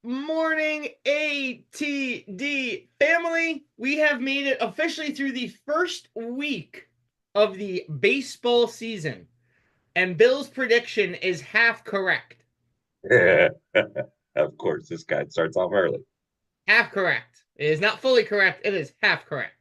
Morning, ATD family. We have made it officially through the first week of the baseball season, and Bill's prediction is half correct. Of course, this guy starts off early. Half correct. It is not fully correct, it is half correct.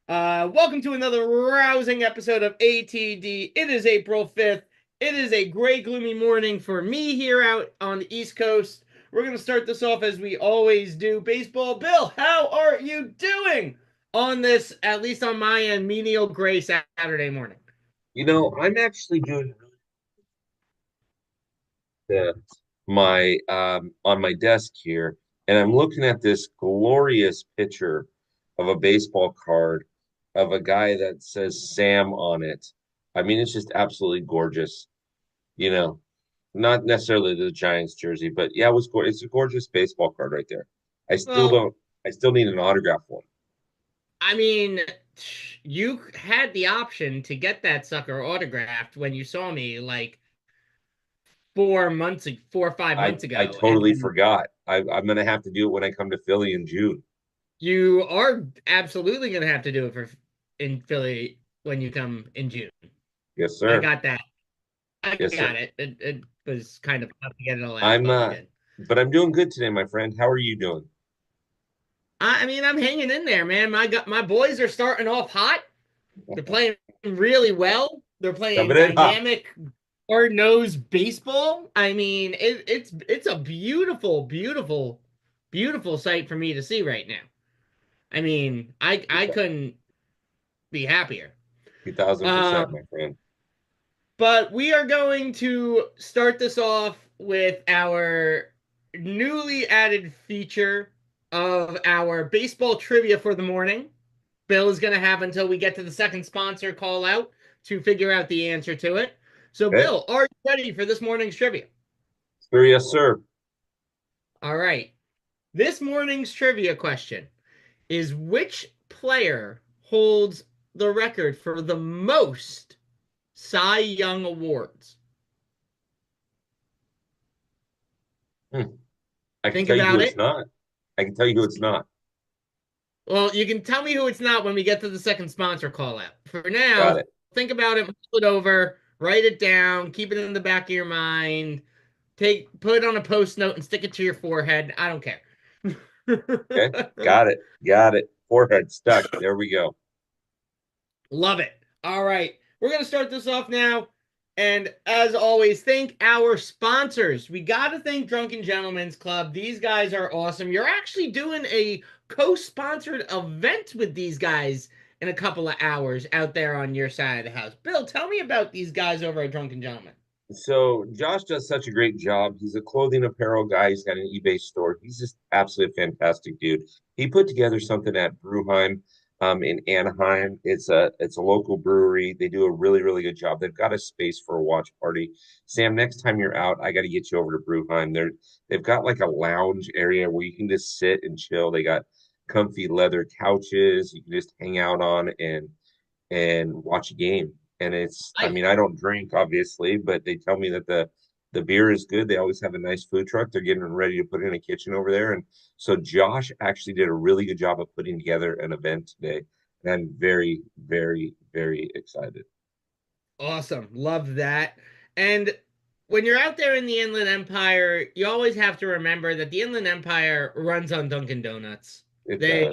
Welcome to another rousing episode of ATD. It is April 5th. It is a gray, gloomy morning for me here out on the East Coast. We're going to start this off as we always do. Baseball, Bill, how are you doing on this, at least on my end, menial gray Saturday morning? I'm actually doing the, my on my desk here, and I'm looking at this glorious picture of a baseball card of a guy that says Sam on it. I mean, it's just absolutely gorgeous. You know, not necessarily the Giants jersey, but yeah, it's a gorgeous baseball card right there. I still Well, don't. I still need an autograph one. I mean, you had the option to get that sucker autographed when you saw me like 4 months, 4 or 5 months I ago, totally and forgot. I'm gonna have to do it when I come to Philly in June. you are absolutely going to have to do it for in Philly when you come in June. Yes, I sir. got that. I Yes, sir. got it. It was kind of tough to get it all out, I'm but we did. but I'm doing good today, my friend. How are you doing? I mean, I'm hanging in there, man. My boys are starting off hot. They're playing really well. They're playing Coming in hot. dynamic, hard nosed baseball. I mean, it's a beautiful, beautiful, beautiful sight for me to see right now. I mean, I couldn't be happier. Um, 1000%, my friend. But we are going to start this off with our newly added feature of our baseball trivia for the morning. Bill is going to have until we get to the second sponsor call out to figure out the answer to it. So, Okay. Bill, are you ready for this morning's trivia? Sir, yes, sir. All right. This morning's trivia question is which player holds the record for the most Cy Young awards? Hmm. I can Think tell you who about it's it. not. I can tell you who it's not. Well, you can tell me who it's not when we get to the second sponsor call out. For Got now, it. think about it, mull it over, write it down, keep it in the back of your mind, put it on a post note and stick it to your forehead. I don't care. Okay. Got it. Got it. Forehead stuck. There we go. Love it. All right. We're going to start this off now. And as always, thank our sponsors. We got to thank Drunken Gentlemen's Club. These guys are awesome. You're actually doing a co sponsored event with these guys in a couple of hours out there on your side of the house. Bill, tell me about these guys over at Drunken Gentlemen. So Josh does such a great job. He's a clothing apparel guy. He's got an eBay store. He's just absolutely a fantastic dude. He put together something at Brewheim in Anaheim. It's a local brewery. They do a really, really good job. They've got a space for a watch party. Sam, next time you're out, I got to get you over to Brewheim. They've got like a lounge area where you can just sit and chill. They got comfy leather couches you can just hang out on and watch a game. And I I mean, I don't drink obviously, but they tell me that the beer is good. They always have a nice food truck. They're getting ready to put in a kitchen over there. And so Josh actually did a really good job of putting together an event today. And I'm very, very, very excited. Awesome. Love that. And when you're out there in the Inland Empire, you always have to remember that the Inland Empire runs on Dunkin' Donuts. It They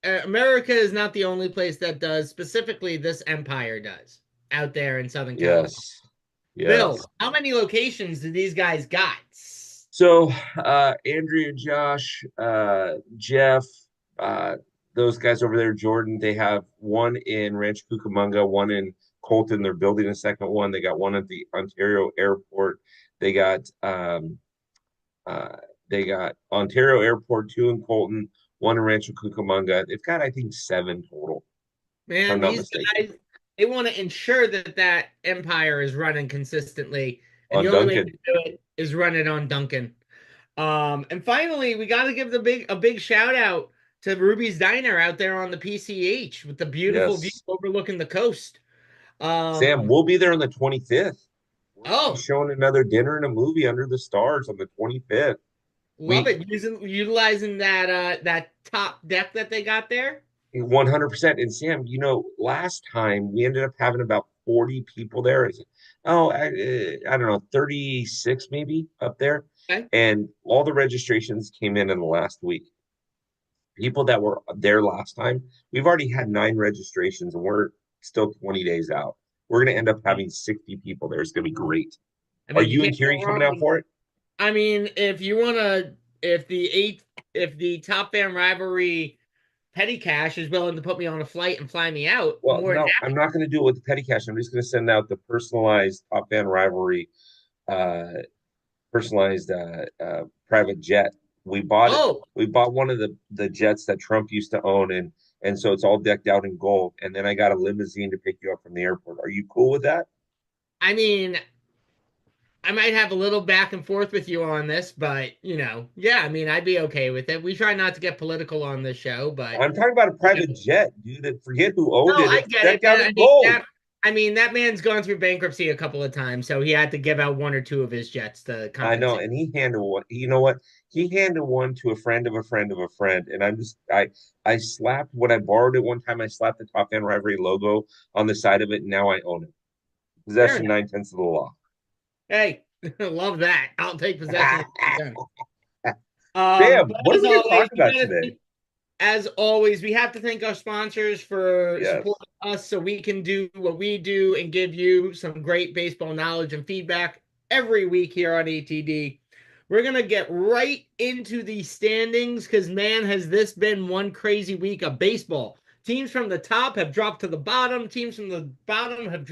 does. America is not the only place that does. Specifically, this empire does out there in Southern California. Yes. Yes. Bill, how many locations do these guys got? So Andrea, Josh, Jeff, uh, those guys over there, Jordan, they have one in Rancho Cucamonga, one in Colton. They're building a second one. They got one at the Ontario airport. They got uh, they got Ontario Airport, two in Colton, one in Rancho Cucamonga. They've got, I think, seven total, if I'm Man, not these mistaken, guys, they want to ensure that that empire is running consistently, and the on only way to Duncan. do it is run it on Dunkin'. And finally, we got to give a big shout out to Ruby's Diner out there on the PCH with the beautiful view Yes. overlooking the coast. Sam, Um, we'll be there on the 25th. We're going to be oh, showing another dinner and a movie under the stars on the 25th. Love We it. Utilizing that top deck that they got there. 100%. And Sam, last time we ended up having about 40 people there. Oh, I don't know, 36 maybe up there. Okay. And all the registrations came in the last week. People that were there last time, we've already had 9 registrations and we're still 20 days out. We're going to end up having 60 people there. It's going to be great. I Are mean, you you and can't go Kiri coming wrong out with. for it? I mean, if you wanna, if the eight, if the top fan rivalry petty cash is willing to put me on a flight and fly me out, Well, more than no, I'm not going to do it with the petty cash. I'm just going to send out the uh, personalized private jet. We bought it. oh, We bought one of the jets that Trump used to own, and so it's all decked out in gold. And then I got a limousine to pick you up from the airport. Are you cool with that? I mean, I might have a little back and forth with you on this, but yeah, I mean, I'd be okay with it. We try not to get political on this show, but I'm talking about a you private jet, dude. Forget who owned no, it. I It's get it, decked man. out in gold. I mean, that man's gone through bankruptcy a couple of times, so he had to give out one or two of his jets to I know, compensate. and he handed one. You know what? He handed one to a friend of a friend of a friend, and I slapped when I borrowed it one time. I slapped the Top Fan Rivalry logo on the side of it, and now I own it. Fair Possession enough. 9/10 of the law. Hey, love that. I'll take possession of it. Sam, But what are as we going to talk always, about today? we have to thank our sponsors for Yes. supporting us so we can do what we do and give you some great baseball knowledge and feedback every week here on ATD. We're going to get right into the standings because, man, has this been one crazy week of baseball. Teams from the top have dropped to the bottom. Teams from the bottom have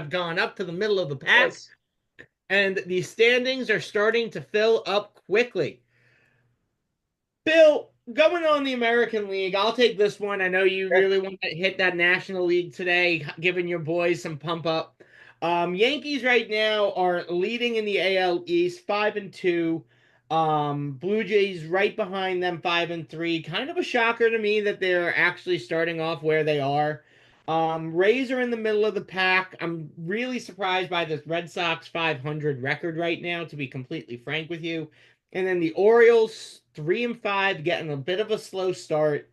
gone up to the middle of the pack. Yes. And the standings are starting to fill up quickly. Bill, going on the American League, I'll take this one. I know you Okay. really want to hit that National League today, giving your boys some pump up. Yankees right now are leading in the AL East, 5-2. Blue Jays right behind them, 5-3. Kind of a shocker to me that they're actually starting off where they are. Rays are in the middle of the pack. I'm really surprised by this Red Sox 500 record right now, to be completely frank with you. And then the Orioles, 3-5, getting a bit of a slow start.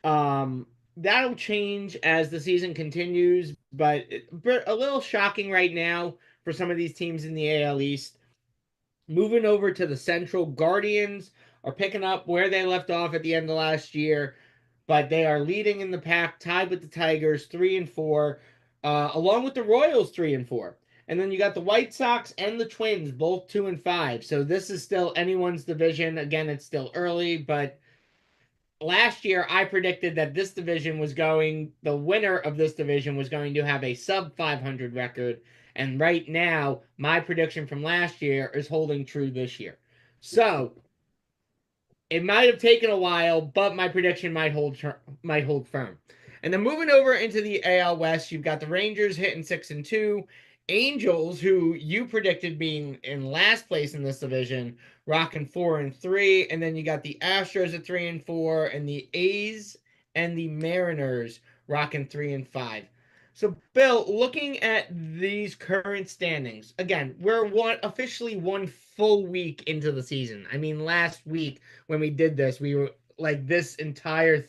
That'll change as the season continues, but a little shocking right now for some of these teams in the AL East. Moving over to the Central, Guardians are picking up where they left off at the end of last year, but they are leading in the pack, tied with the Tigers, 3-4, along with the Royals, 3-4. And then you got the White Sox and the Twins, both 2-5. So this is still anyone's division. Again, it's still early, but last year I predicted that the winner of this division was going to have a sub 500 record. And right now, my prediction from last year is holding true this year. So it might have taken a while, but my prediction might hold firm. And then moving over into the AL West, you've got the Rangers hitting 6-2, Angels, who you predicted being in last place in this division, rocking 4-3, and then you got the Astros at 3-4, and the A's and the Mariners rocking 3-5. So, Bill, looking at these current standings, again, we're officially one full week into the season. I mean, last week when we did this, we were like this entire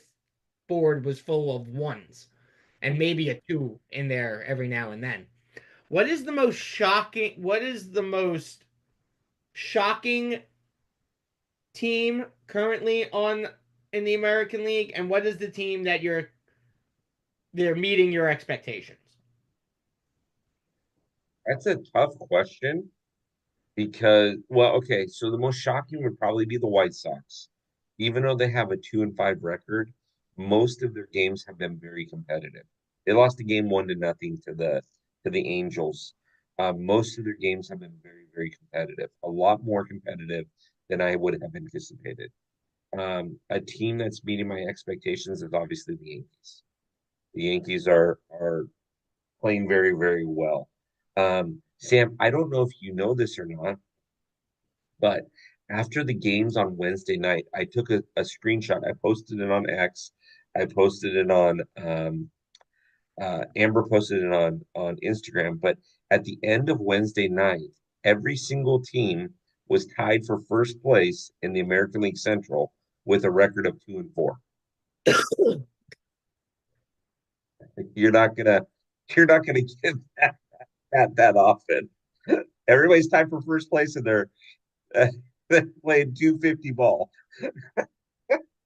board was full of ones and maybe a two in there every now and then. What is the most shocking team currently on in the American League, and what is the team that they're meeting your expectations? That's a tough question because, well, okay, so the most shocking would probably be the White Sox. Even though they have a 2-5 record, most of their games have been very competitive. They lost a game 1-0 to the Angels. Most of their games have been very, very competitive, a lot more competitive than I would have anticipated. A team that's meeting my expectations is obviously the Yankees. The Yankees are playing very, very well. Sam, I don't know if you know this or not, but after the games on Wednesday night, I took a screenshot. I posted it on X. I posted it on Amber posted it on Instagram. But at the end of Wednesday night, every single team was tied for first place in the American League Central with a record of 2-4. You're not gonna you're not gonna get that often. Everybody's tied for first place and uh, they're playing 250 ball.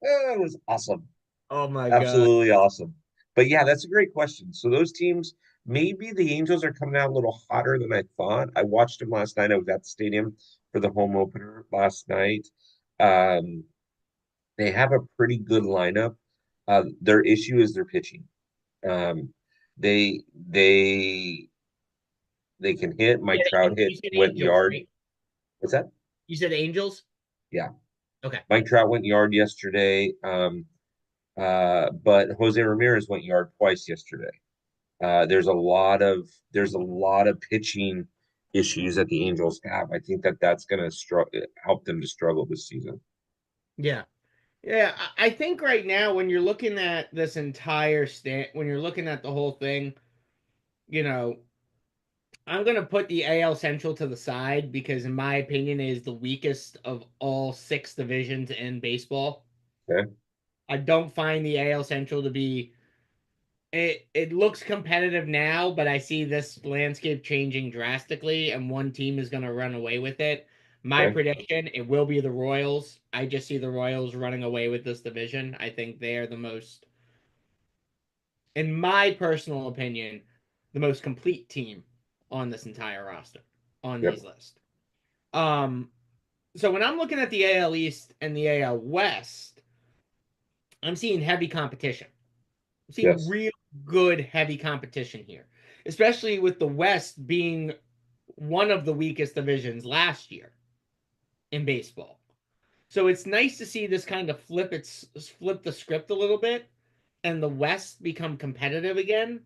It was awesome. Oh my God. Absolutely awesome. But yeah, that's a great question. So those teams, maybe the Angels are coming out a little hotter than I thought. I watched them last night. I was at the stadium for the home opener last night. Um, they have a pretty good lineup. Their issue is their pitching. Um, they they they can hit. Mike Trout You hit said went Angels, yard. right? What's that? You said Angels? Yeah, Okay. Mike Trout went yard yesterday. But Jose Ramirez went yard twice yesterday. There's a lot of pitching issues that the Angels have. I think that that's going to help them to struggle this season. Yeah. Yeah, I think right now when you're looking at this entire when you're looking at the whole thing, you know, I'm gonna put the AL Central to the side because, in my opinion, it is the weakest of all six divisions in baseball. Okay, I don't find the AL Central to be it looks competitive now, but I see this landscape changing drastically, and one team is gonna run away with it. My okay, prediction, it will be the Royals. I just see the Royals running away with this division. I think they are the most, in my personal opinion, the most complete team on this entire roster on yep, these lists. Um, so when I'm looking at the AL East and the AL West, I'm seeing heavy competition. I'm seeing yes, real good heavy competition here, especially with the West being one of the weakest divisions last year in baseball. So it's nice to see this kind of flip the script a little bit and the West become competitive again.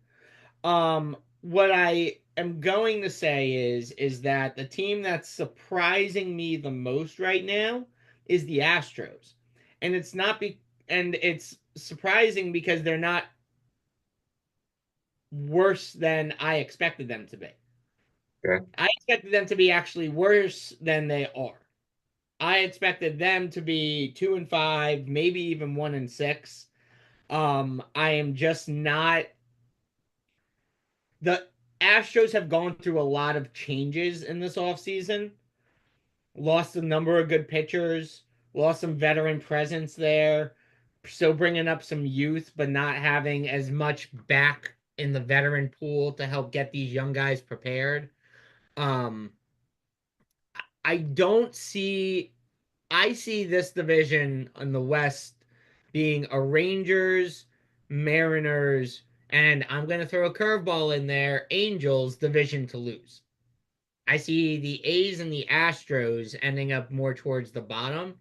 What I am going to say is that the team that's surprising me the most right now is the Astros. And it's surprising because they're not worse than I expected them to be. okay, I expected them to be actually worse than they are. I expected them to be 2-5, maybe even 1-6. I am just not. The Astros have gone through a lot of changes in this offseason. Lost a number of good pitchers, lost some veteran presence there, still bringing up some youth, but not having as much back in the veteran pool to help get these young guys prepared. Um, I don't see I see this division in the West being a Rangers, Mariners, and I'm going to throw a curveball in there, Angels division to lose. I see the A's and the Astros ending up more towards the bottom.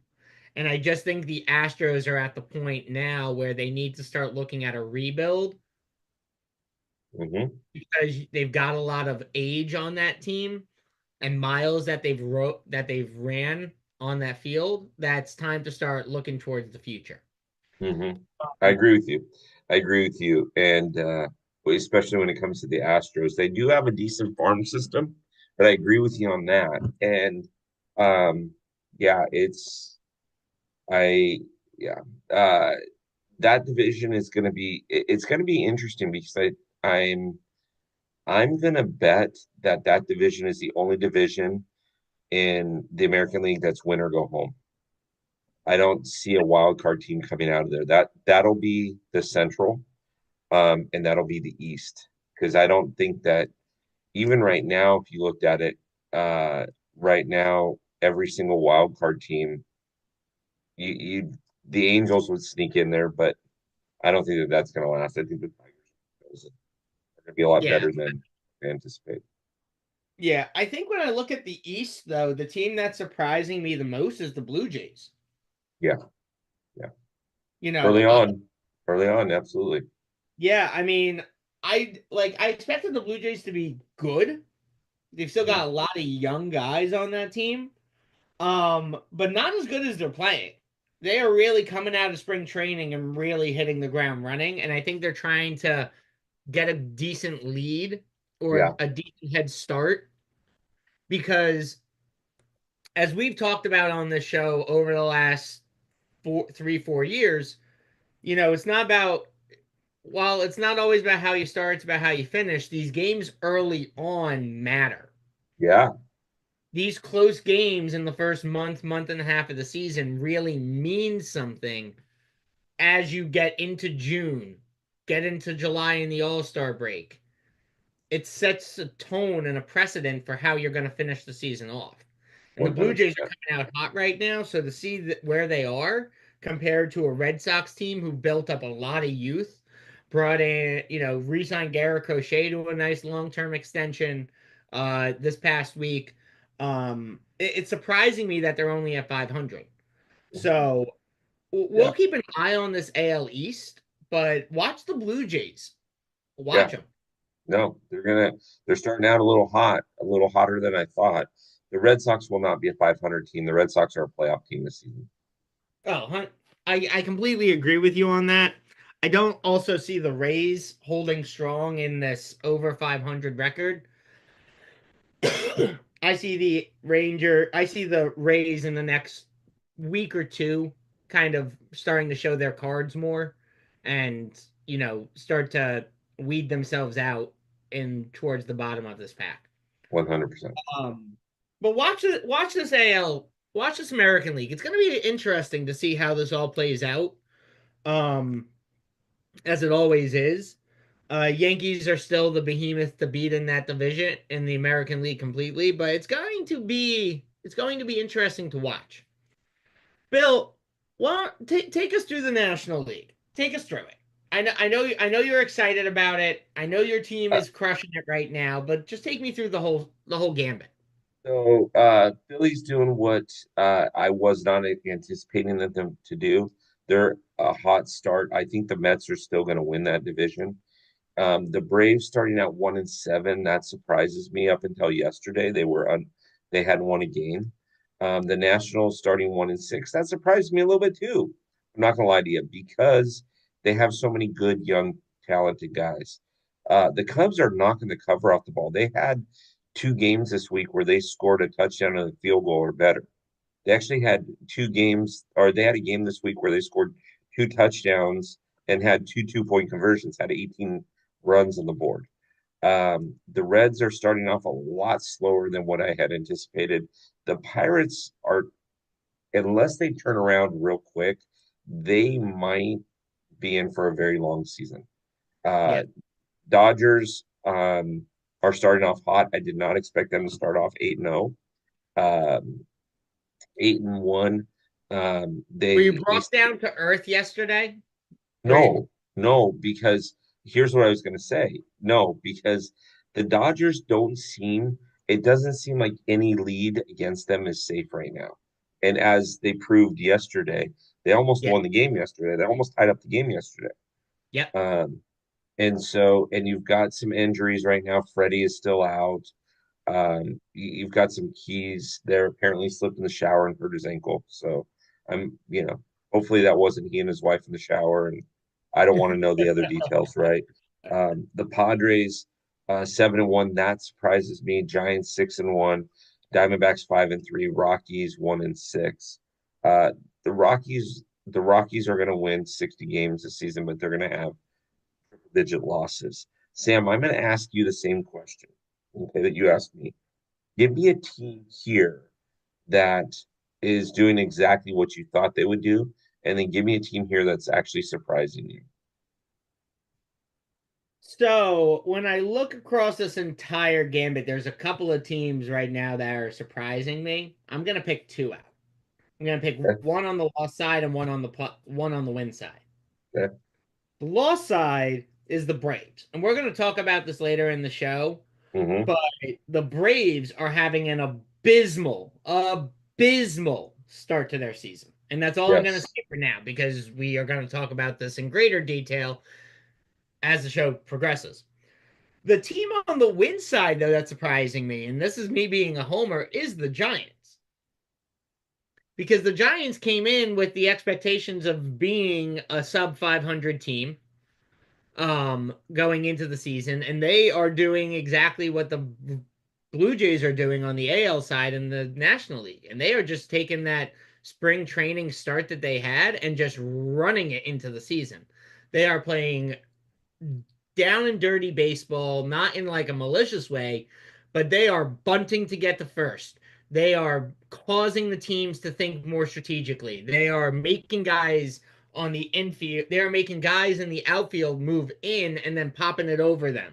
And I just think the Astros are at the point now where they need to start looking at a rebuild mm-hmm, because they've got a lot of age on that team and miles that they've ran on that field. That's time to start looking towards the future. mm-hmm. I agree with you. I agree with you, and especially when it comes to the Astros, they do have a decent farm system, but I agree with you on that. And um, yeah, I yeah. Uh, that division is going to be it's going to be interesting because I'm going to bet that that division is the only division in the American League that's win or go home. I don't see a wild card team coming out of there. That'll be the Central, and that'll be the East because I don't think that even right now, if you looked at it, right now every single wild card team, you the Angels would sneak in there, but I don't think that that's going to last. I think the Tigers are going to be a lot Yeah. better than I anticipate. Yeah. I think when I look at the East, though, the team that's surprising me the most is the Blue Jays. Yeah, yeah. You know, Early on, early on, absolutely. yeah, I mean, I expected the Blue Jays to be good. They've still Mhm. got a lot of young guys on that team. But not as good as they're playing. They are really coming out of spring training and really hitting the ground running. And I think they're trying to get a decent lead or Yeah. a decent head start because as we've talked about on this show over the last 4 years, it's not about, while it's not always about how you start, it's about how you finish. These games early on matter. Yeah, These close games in the first month and a half of the season really mean something as you get into June, get into July and the All-Star break. It sets a tone and a precedent for how you're going to finish the season off. And the Blue Jays are 100%. coming out hot right now, so to see where they are compared to a Red Sox team who built up a lot of youth, brought in, re-signed Garrett Crochet to a nice long-term extension this past week. It's surprising me that they're only at 500. So we'll Yeah, keep an eye on this AL East, but watch the Blue Jays. yeah. Watch them. No, they're starting out a little hot, a little hotter than I thought. The Red Sox will not be a 500 team. The Red Sox are a playoff team this season. Oh, I completely agree with you on that. I don't also see the Rays holding strong in this over 500 record. I see the Rays in the next week or two kind of starting to show their cards more and, start to weed themselves out in towards the bottom of this pack. 100%. Um, but watch this AL, watch this American League. It's going to be interesting to see how this all plays out. Um, as it always is. Yankees are still the behemoth to beat in that division in the American League completely, but it's going to be interesting to watch. Bill, take us through the National League. Take us through it. I know you're excited about it. I know your team Uh, is crushing it right now, but just take me through the whole gambit. Philly's doing what I was not anticipating them to do. They're a hot start. I think the Mets are still going to win that division. The Braves starting out 1-7, that surprises me. Up until yesterday, they hadn't won a game. The Nationals starting 1-6, that surprised me a little bit too. I'm not gonna lie to you because they have so many good young talented guys. The Cubs are knocking the cover off the ball. They had two games this week where they scored a touchdown and a field goal or better. They actually had two games, or they had a game this week where they scored two touchdowns and had two 2-point conversions, had 18 runs on the board. The Reds are starting off a lot slower than what I had anticipated. The Pirates are, unless they turn around real quick, they might be in for a very long season. Yeah. Dodgers are starting off hot. I did not expect them to start off 8-0. 8-1. Were you They brought down to earth yesterday? Were you? No, no, because here's what I was going to say. No, because the Dodgers it doesn't seem like any lead against them is safe right now. And as they proved yesterday, they almost Yeah. won the game yesterday. They almost tied up the game yesterday. Yep. Um, and you've got some injuries right now. Freddie is still out. You've got some keys there. Apparently slipped in the shower and hurt his ankle. So hopefully that wasn't he and his wife in the shower. And I don't want to know the other details, right? The Padres, 7-1. That surprises me. Giants 6-1. Diamondbacks 5-3. Rockies 1-6. Uh, the Rockies are going to win 60 games this season, but they're going to have digit losses. Sam, I'm going to ask you the same question, okay, that you asked me. Give me a team here that is doing exactly what you thought they would do, and then give me a team here that's actually surprising you. So when I look across this entire gambit, there's a couple of teams right now that are surprising me. I'm gonna pick two out. I'm gonna pick Okay? one on the loss side and one on the win side. Okay? The loss side is the Braves, and we're gonna talk about this later in the show. Mm-hmm. But the Braves are having an abysmal start to their season, and that's all I'm gonna Yes. say for now because we are gonna talk about this in greater detail as the show progresses. The team on the win side, though, that's surprising me, and this is me being a homer, is the Giants. Because the Giants came in with the expectations of being a sub 500 team going into the season, and they are doing exactly what the Blue Jays are doing on the AL side in the National League. And they are just taking that spring training start that they had and just running it into the season. They are playing down and dirty baseball, not in like a malicious way, but they are bunting to get to first. They are causing the teams to think more strategically. They are making guys on the infield, they are making guys in the outfield move in and then popping it over them.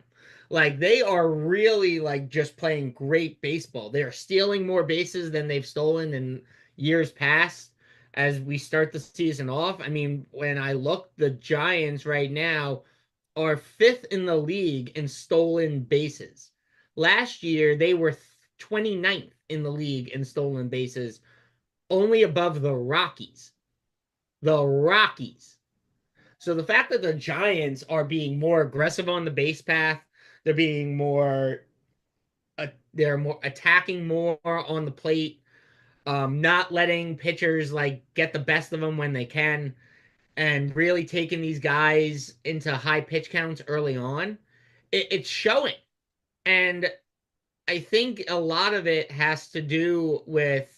Like they are really like just playing great baseball. They are stealing more bases than they've stolen in years past as we start the season off. I mean, when I look, the Giants right now are fifth in the league in stolen bases. Last year, they were 29th in the league in stolen bases, only above the Rockies. The Rockies. So the fact that the Giants are being more aggressive on the base path, they're being more, they're more attacking more on the plate, not letting pitchers like get the best of them when they can, and really taking these guys into high pitch counts early on, it's showing. And I think a lot of it has to do with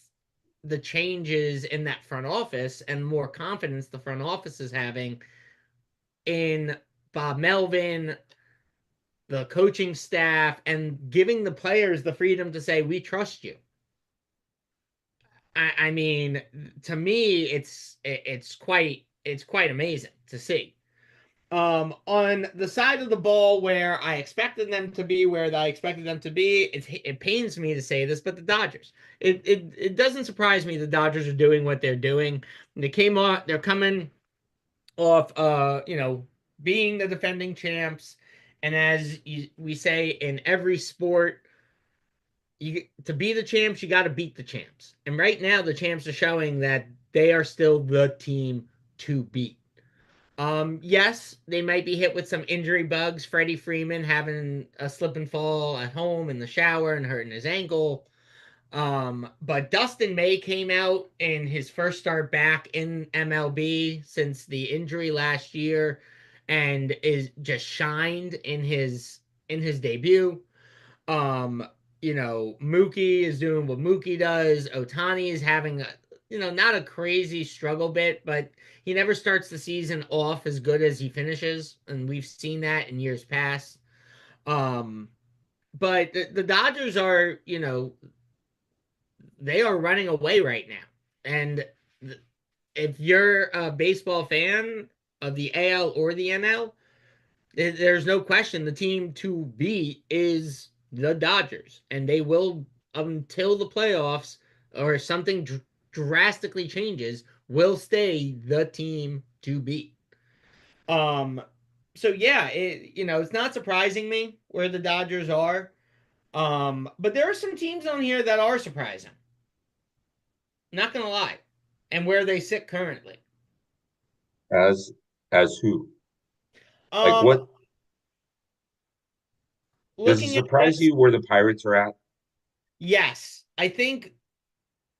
the changes in that front office and more confidence the front office is having in Bob Melvin, the coaching staff, and giving the players the freedom to say, we trust you. I mean, to me, it's quite amazing to see. On the side of the ball where I expected them to be, where I expected them to be, it pains me to say this, but the Dodgers. It doesn't surprise me the Dodgers are doing what they're doing. They're coming off being the defending champs, and we say in every sport, to be the champs, you got to beat the champs. And right now, the champs are showing that they are still the team to beat. Yes, they might be hit with some injury bugs. Freddie Freeman having a slip and fall at home in the shower and hurting his ankle. But Dustin May came out in his first start back in MLB since the injury last year and is just shined in his debut. Um, Mookie is doing what Mookie does. Otani is having not a crazy struggle bit, but he never starts the season off as good as he finishes, and we've seen that in years past. Um, but the Dodgers are, they are running away right now. And if you're a baseball fan of the AL or the NL, there's no question the team to beat is the Dodgers, and they will until the playoffs or something drastically changes, will stay the team to beat. Um, so yeah, it's not surprising me where the Dodgers are. But there are some teams on here that are surprising. Not gonna lie, and where they sit currently. As who? Like Um, what does it looking at surprise this, you where the Pirates are at? yes,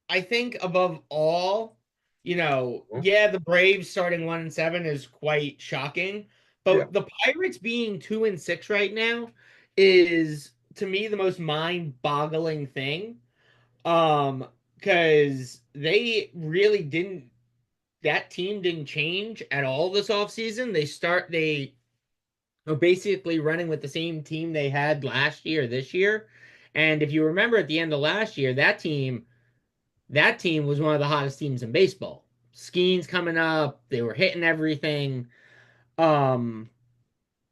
I think above all, Hmm? yeah, the Braves starting 1-7 is quite shocking, Yeah, but the Pirates being 2-6 right now is to me the most mind-boggling thing. Because they really didn't that team didn't change at all this offseason. They are basically running with the same team they had last year, this year. And if you remember at the end of last year, that team was one of the hottest teams in baseball. Skeens coming up, they were hitting everything. Um,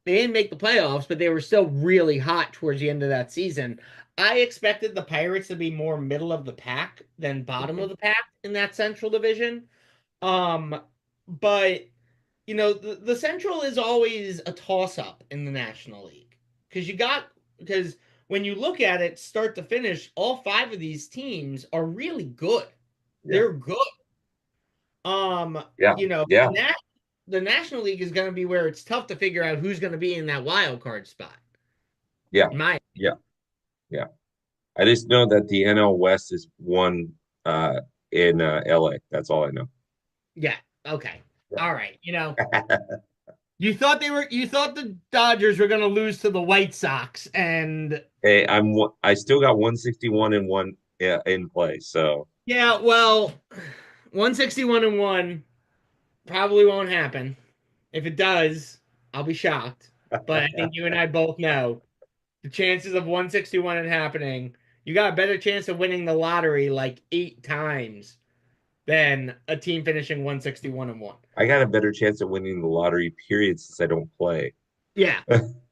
they didn't make the playoffs, but they were still really hot towards the end of that season. I expected the Pirates to be more middle of the pack than bottom mhm. of the pack in that Central Division. Um, but the Central is always a toss up in the National League because when you look at it start to finish, all five of these teams are really good. Yeah, They're good. Um, yeah, yeah, the National League is going to be where it's tough to figure out who's going to be in that wild card spot. yeah, In my yeah, yeah. I just know that the NL West is won in LA. That's all I know. Yeah. Okay. Yeah. All right. You thought the Dodgers were going to lose to the White Sox, and Hey, I still got 161 and one in play. So yeah, well, 161 and 1 probably won't happen. If it does, I'll be shocked. But I think you and I both know the chances of 161 and happening, you got a better chance of winning the lottery like 8 times than a team finishing 161 and 1. I got a better chance of winning the lottery, period, since I don't play. Yeah,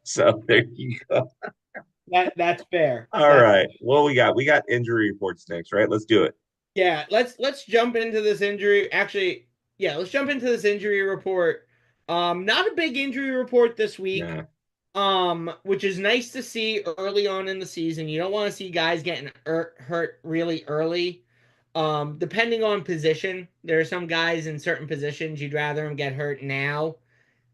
So there you go. that's fair. All That's right. Well, we got injury reports next, right? Let's do it. Yeah, let's jump into this injury. Actually, yeah, let's jump into this injury report. Not a big injury report this week. Nah. Which is nice to see early on in the season. You don't want to see guys getting hurt really early. Depending on position, there are some guys in certain positions you'd rather them get hurt now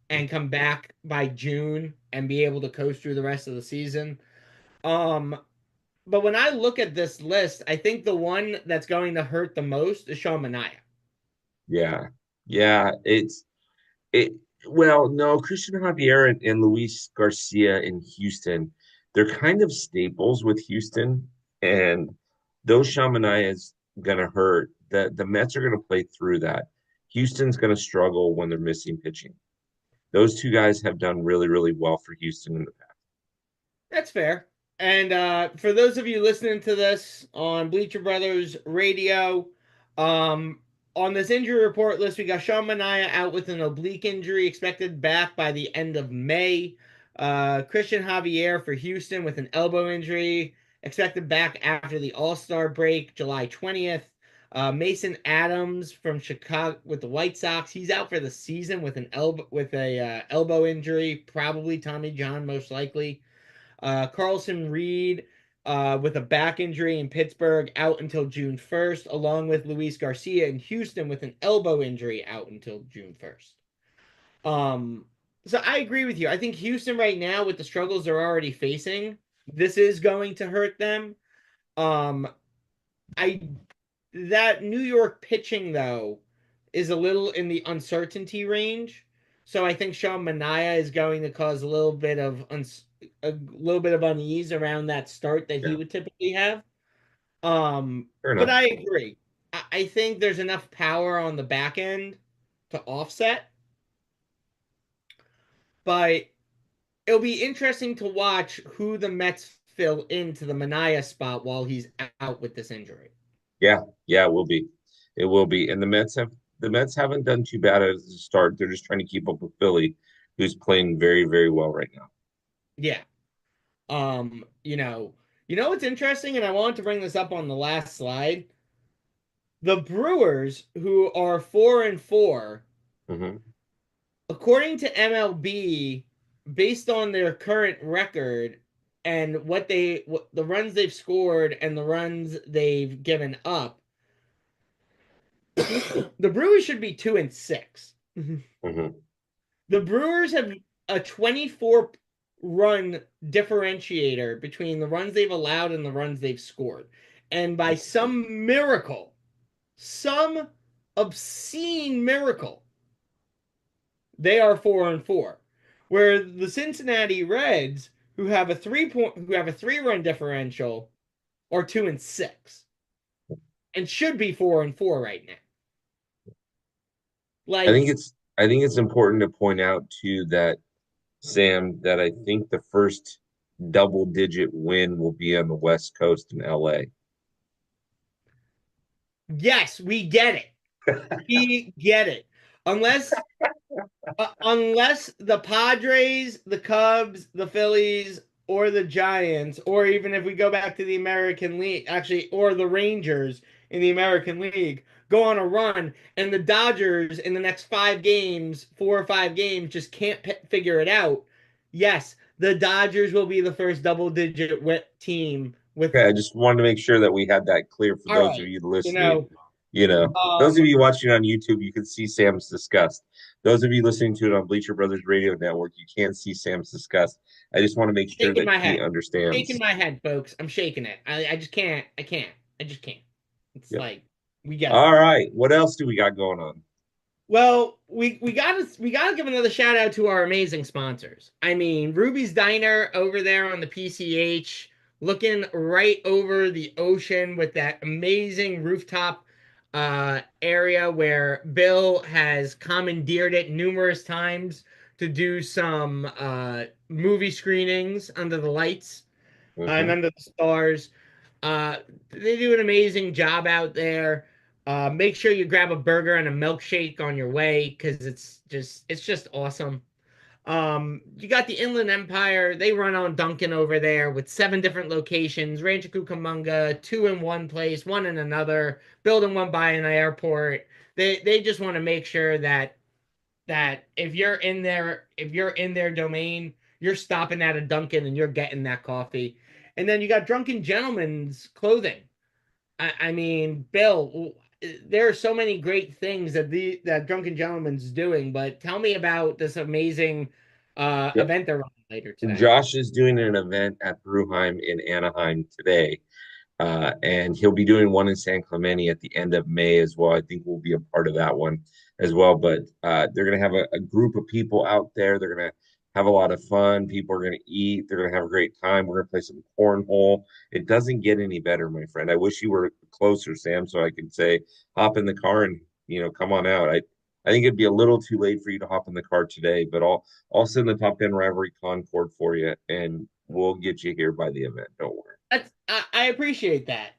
and come back by June and be able to coast through the rest of the season. Um, but when I look at this list, I think the one that's going to hurt the most is Sean Manaea. Yeah. Yeah. It well, no, Christian Javier and Luis Garcia in Houston, they're kind of staples with Houston, and those Shamanaya is gonna hurt. The Mets are gonna play through that. Houston's gonna struggle when they're missing pitching. Those two guys have done really, really well for Houston in the past. That's fair. And for those of you listening to this on Bleacher Brothers Radio, um, on this injury report list, we got Sean Manaea out with an oblique injury, expected back by the end of May. Christian Javier for Houston with an elbow injury, expected back after the All-Star break, July 20th. Mason Adams from Chicago with the White Sox, he's out for the season with an elbow injury, probably Tommy John, most likely. Carlson Reed with a back injury in Pittsburgh out until June 1st, along with Luis Garcia in Houston with an elbow injury out until June 1st. So I agree with you. I think Houston right now, with the struggles they're already facing, this is going to hurt them. Um, I that New York pitching though is a little in the uncertainty range. So I think Sean Manaea is going to cause a little bit of unease around that start that he Yeah, would typically have. fair But enough. I agree. I think there's enough power on the back end to offset. But it'll be interesting to watch who the Mets fill into the Manaea spot while he's out with this injury. Yeah, yeah, it will be. It will be. And the Mets haven't done too bad as a start. They're just trying to keep up with Philly, who's playing very, very well right now. Yeah. You know what's interesting, and I wanted to bring this up on the last slide. The Brewers, who are 4-4, Hmm. according to MLB, based on their current record and what the runs they've scored and the runs they've given up, the Brewers should be 2-6. Hmm. The Brewers have a 24 run differentiator between the runs they've allowed and the runs they've scored. And by some obscene miracle, they are 4-4. Where the Cincinnati Reds, who have a 3 run differential, are 2-6 and should be 4-4 right now. I Like, think it's important to point out too that Sam, that I think the first double digit win will be on the West Coast in LA. yes, we get it. We get it. Unless unless the Padres, the Cubs, the Phillies, or the Giants, or even if we go back to the American League, actually, or the Rangers in the American League, go on a run, and the Dodgers in the next 5 games, 4 or 5 games, just can't figure it out. Yes, the Dodgers will be the first double-digit team with. Okay, I just wanted to make sure that we had that clear for All those of right, you you listening. know, Those um, of you watching on YouTube, you can see Sam's disgust. Those of you listening to it on Bleacher Brothers Radio Network, you can't see Sam's disgust. I just want to make sure shaking that my he head, shaking understands. my head, folks. I'm shaking it. I just can't. I just can't. It's Yep. like we get it. All right. What else do we got going on? Well, we gotta give another shout out to our amazing sponsors. I mean, Ruby's Diner over there on the PCH, looking right over the ocean with that amazing rooftop area where Bill has commandeered it numerous times to do some movie screenings under the lights and Hmm. under the stars. Uh, they do an amazing job out there. Make sure you grab a burger and a milkshake on your way because it's just awesome. You got the Inland Empire. They run on Duncan over there with 7 different locations: Rancho Cucamonga, two in one place, one in another, building one by an airport. They just want to make sure that if you're in their domain, you're stopping at a Dunkin' and you're getting that coffee. And then you got Drunken Gentleman's clothing. I mean, Bill, there are so many great things that Drunken Gentleman's doing, but tell me about this amazing event they're running later today. Josh is doing an event at Bruheim in Anaheim today. And he'll be doing one in San Clemente at the end of May as well. I think we'll be a part of that one as well. But they're going to have a group of people out there. They're going to have a lot of fun. People are going to eat. They're going to have a great time. We're going to play some cornhole. It doesn't get any better, my friend. I wish you were closer, Sam, so I could say hop in the car and come on out. I think it'd be a little too late for you to hop in the car today, but I'll send the Top 10 Rivalry Concord for you, and we'll get you here by the event. Don't worry. I appreciate that.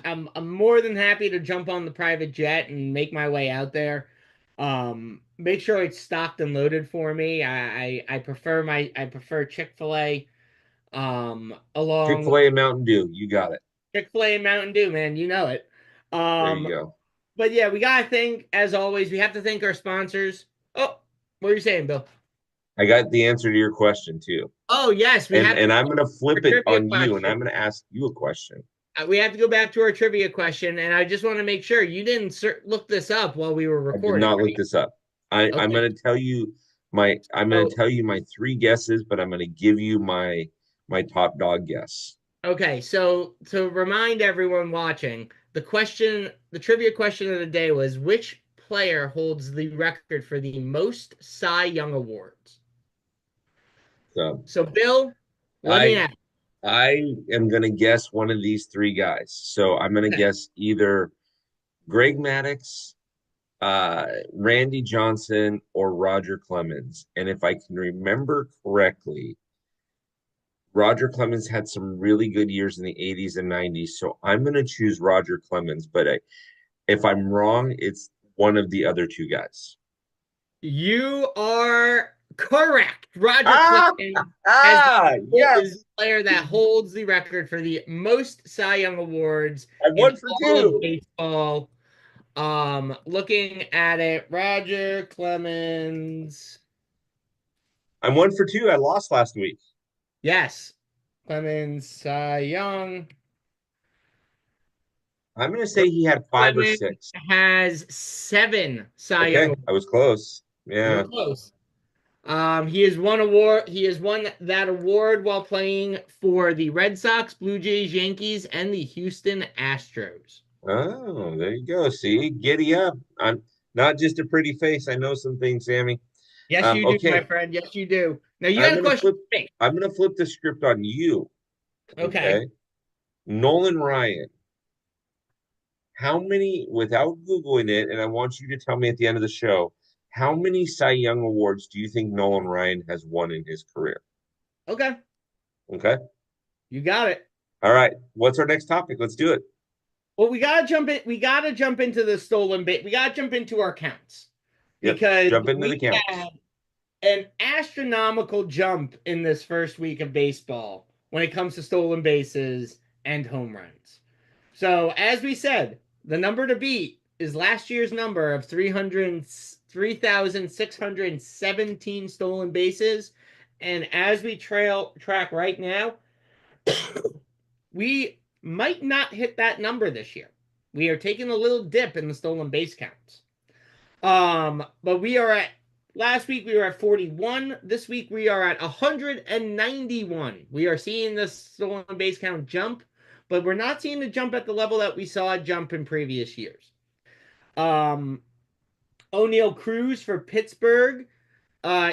I'm more than happy to jump on the private jet and make my way out there. Make sure it's stocked and loaded for me. I prefer Chick-fil-A along Chick-fil-A and Mountain Dew. You got it. Chick-fil-A and Mountain Dew, man. You know it. There you Um, go. but yeah, we gotta thank, as always, we have to thank our sponsors. Oh, what are you saying, Bill? I got the answer to your question too. Oh yes, we And have to and go I'm back gonna to our flip it trivia on you and question. I'm gonna ask you a question. We have to go back to our trivia question, and I just want to make sure you didn't look this up while we were I did recording, not look right? this up. I'm Okay. gonna tell you So, my three guesses, but I'm gonna give you my top dog guess. okay. So to remind everyone watching, the trivia question of the day was which player holds the record for the most Cy Young awards? So So, Bill, let me I ask. I am gonna guess one of these three guys. So I'm gonna Okay. guess either Greg Maddux, Randy Johnson, or Roger Clemens. And if I can remember correctly, Roger Clemens had some really good years in the 80s and 90s. So I'm going to choose Roger Clemens. But if I'm wrong, it's one of the other two guys. You are correct. Roger Ah, Clemens is the yes. player that holds the record for the most Cy Young awards I'm in one for all of two. baseball. Looking at it, Roger Clemens. I'm one for two. I lost last week. Yes, Clemens, Cy Young. I'm going to say he had five or Clemens six. has 7 Cy Young Okay. awards. I was close. You were Yeah. close. He has won award. He has won that award while playing for the Red Sox, Blue Jays, Yankees, and the Houston Astros. Oh, there you go. See, giddy up. I'm not just a pretty face. I know some things, Sammy. Yes, you do, my Okay. friend. Yes, you do. Now you I'm got a gonna question flip. for me. I'm gonna flip the script on you. Okay. Okay. Nolan Ryan. How many, without Googling it, and I want you to tell me at the end of the show, how many Cy Young awards do you think Nolan Ryan has won in his career? Okay. Okay. You got it. All right. What's our next topic? Let's do it. Well, we gotta jump in. We gotta jump into the stolen bait. We gotta jump into our counts Yep. because Jump into the we counts. had an astronomical jump in this first week of baseball when it comes to stolen bases and home runs. So, as we said, the number to beat is last year's number of 3,617 stolen bases. And as we track right now, we might not hit that number this year. We are taking a little dip in the stolen base counts. But we are at last week we were at 41. This week we are at 191. We are seeing the stolen base count jump, but we're not seeing the jump at the level that we saw it jump in previous years. Um, O'Neal Cruz for Pittsburgh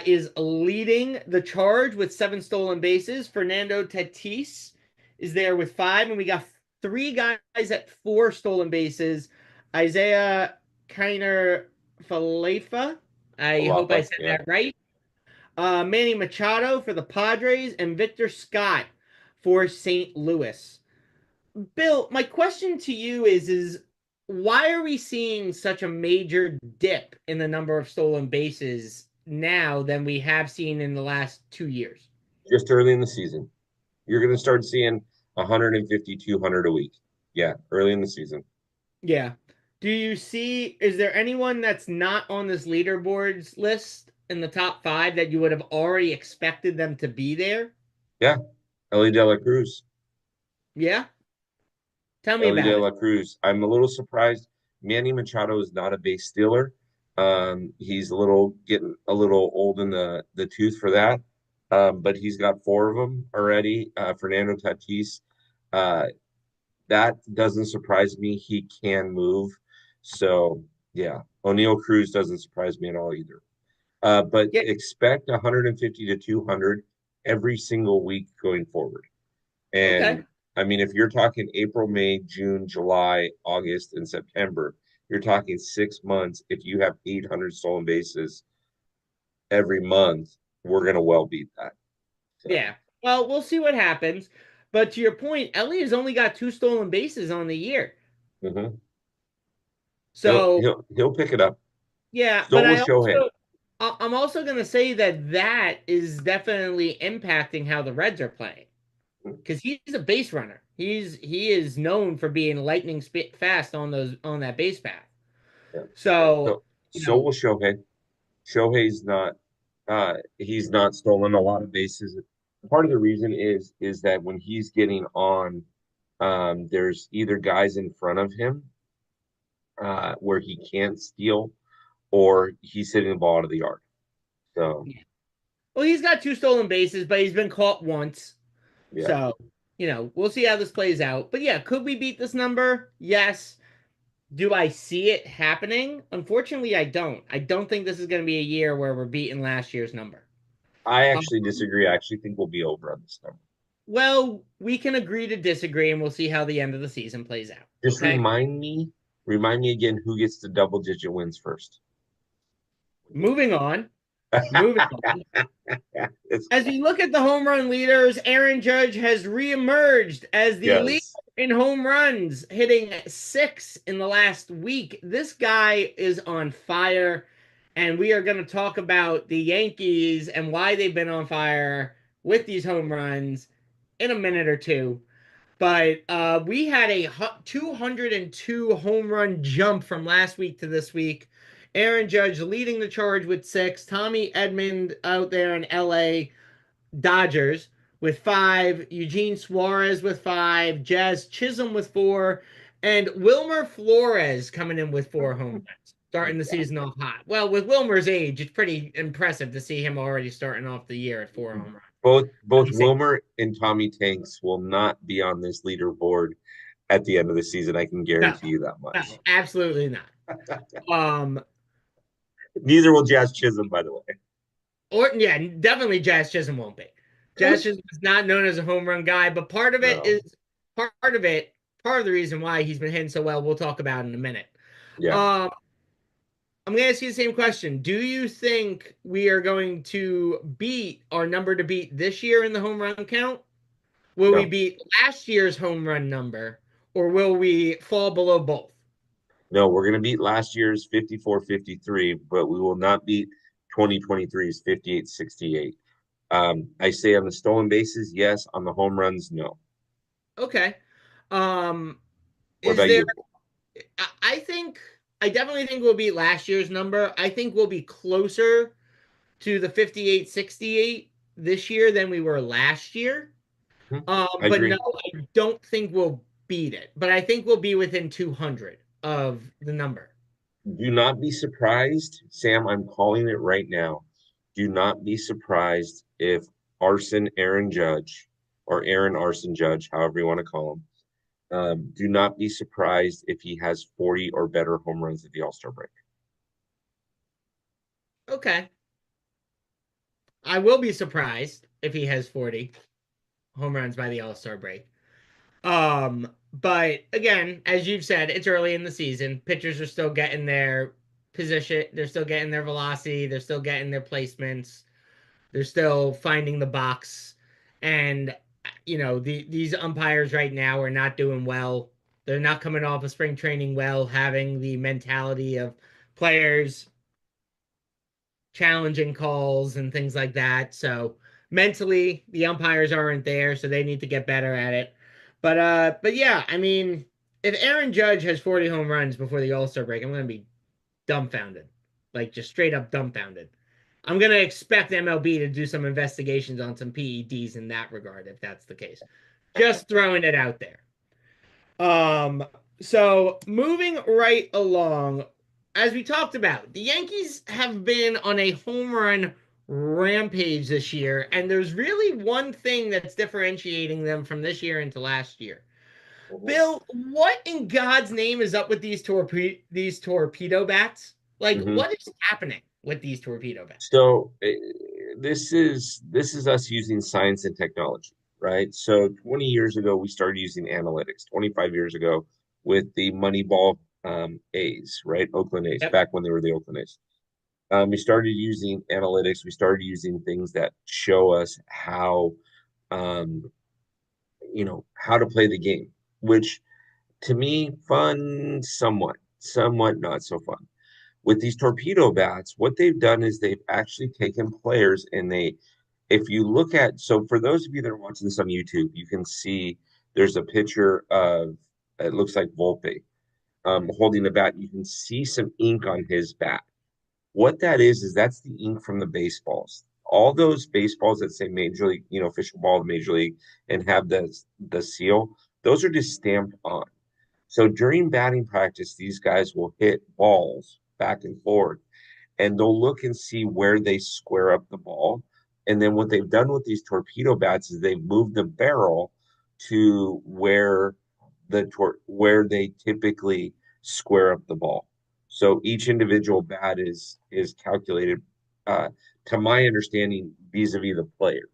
is leading the charge with 7 stolen bases. Fernando Tatis is there with 5, and we got 3 guys at 4 stolen bases. Isaiah Kiner Falefa. I hope I Palafa, said yeah. that right. Manny Machado for the Padres and Victor Scott for St. Louis. Bill, my question to you is why are we seeing such a major dip in the number of stolen bases now than we have seen in the last 2 years? Just early in the season. You're going to start seeing 150, 200 a week. Yeah, early in the season. Yeah. Do you see, is there anyone that's not on this leaderboards list in the top 5 that you would have already expected them to be there? Yeah, Ellie De La Cruz. Yeah. Tell me Ellie about De it. La Cruz. I'm a little surprised. Manny Machado is not a base stealer. He's getting a little old in the tooth for that. But he's got 4 of them already. Fernando Tatis. Uh, that doesn't surprise me. He can move. So yeah, O'Neal Cruz doesn't surprise me at all either. But Yeah. expect 150 to 200 every single week going forward. Okay. And I mean, if you're talking April, May, June, July, August, and September, you're talking 6 months. If you have 800 stolen bases every month, we're going to well beat that. So, Yeah. Well, we'll see what happens. But to your point, Ellie has only got 2 stolen bases on the year. mhm. he'll So he'll he'll pick it up. yeah, So but will Shohei. I'm also going to say that that is definitely impacting how the Reds are playing because he's a base runner. He is known for being fast on that base path. Yeah. So So you so know, will Shohei. Shohei's not he's not stolen a lot of bases. Part of the reason is that when he's getting on, there's either guys in front of him where he can't steal, or he's hitting the ball out of the yard. So yeah. Well, he's got 2 stolen bases, but he's been caught once. yeah, So we'll see how this plays out. But yeah, could we beat this number? Yes. Do I see it happening? Unfortunately, I don't. I don't think this is going to be a year where we're beating last year's number. I Um, actually disagree. I actually think we'll be over on this number. well, we can agree to disagree, and we'll see how the end of the season plays out. Just Okay. remind me again who gets the double digit wins first. Moving on. Moving on. It's, As we look at the home run leaders, Aaron Judge has reemerged as the leader yes, in home runs, hitting 6 in the last week. This guy is on fire, and we are going to talk about the Yankees and why they've been on fire with these home runs in a minute or two. But we had a 202 home run jump from last week to this week. Aaron Judge leading the charge with 6. Tommy Edmond out there in LA Dodgers with 5, Eugene Suarez with 5, Jazz Chisholm with 4, and Wilmer Flores coming in with 4 home runs, starting the season off hot. Well, with Wilmer's age, it's pretty impressive to see him already starting off the year at 4 home runs. both Let me say, Wilmer and Tommy Tanks will not be on this leaderboard at the end of the season. I can no, guarantee you that no, much. absolutely not. Um, Neither will Jazz Chisholm, by the way. or yeah, definitely Jazz Chisholm won't be. Jazz Chisholm is not known as a home run guy, but No, part of it, part of the reason why he's been hitting so well, we'll talk about in a minute. yeah, Um, I'm going to ask you the same question. Do you think we are going to beat our number to beat this year in the home run count? Will we no, beat last year's home run number, or will we fall below both? no. We're going to beat last year's 54-53, but we will not beat 2023's 58-68. I say on the stolen bases, yes. On the home runs, no. Okay. Um, What is about there? you? I think I definitely think we'll beat last year's number. I think we'll be closer to the 58-68 this year than we were last year. I But no, agree. I don't think we'll beat it. But I think we'll be within 200 of the number. Do not be surprised, Sam. I'm calling it right now. Do not be surprised if Arson Aaron Judge or Aaron Arson Judge, however you want to call him, do not be surprised if he has 40 or better home runs at the All Star break. Okay. I will be surprised if he has 40 home runs by the All-Star break. But again, as you've said, it's early in the season. Pitchers are still getting their position, they're still getting their velocity, they're still getting their placements, they're still finding the box. And these umpires right now are not doing well. They're not coming off of spring training well, having the mentality of players challenging calls and things like that. So mentally, the umpires aren't there, so they need to get better at it. But yeah, I mean, if Aaron Judge has 40 home runs before the All-Star break, I'm gonna be dumbfounded. Like just straight up dumbfounded. I'm gonna expect MLB to do some investigations on some PEDs in that regard, if that's the case. Just throwing it out there. Um, so moving right along, as we talked about, the Yankees have been on a home run rampage this year, and there's really one thing that's differentiating them from this year into last year. Mhm. Bill, what in God's name is up with these torpedo bats? Like, Mhm. what is happening with these torpedo bats? So this is us using science and technology, right? So 20 years ago we started using analytics. 25 years ago with the Moneyball A's, right? Oakland A's, Yep. back when they were the Oakland A's. We started using analytics. We started using things that show us um, how to play the game, which to me, fun, somewhat not so fun. With these torpedo bats, what they've done is they've actually taken players and if you look at, so for those of you that are watching this on YouTube, you can see there's a picture of, it looks like Volpe holding the bat. You can see some ink on his bat. What that is that's the ink from the baseballs. All those baseballs that say Major League, official ball of Major League and have the seal, those are just stamped on. So during batting practice, these guys will hit balls back and forth, and they'll look and see where they square up the ball. And then what they've done with these torpedo bats is they've moved the barrel to where they typically square up the ball. So each individual bat is calculated, uh, to my understanding, vis-a-vis the player,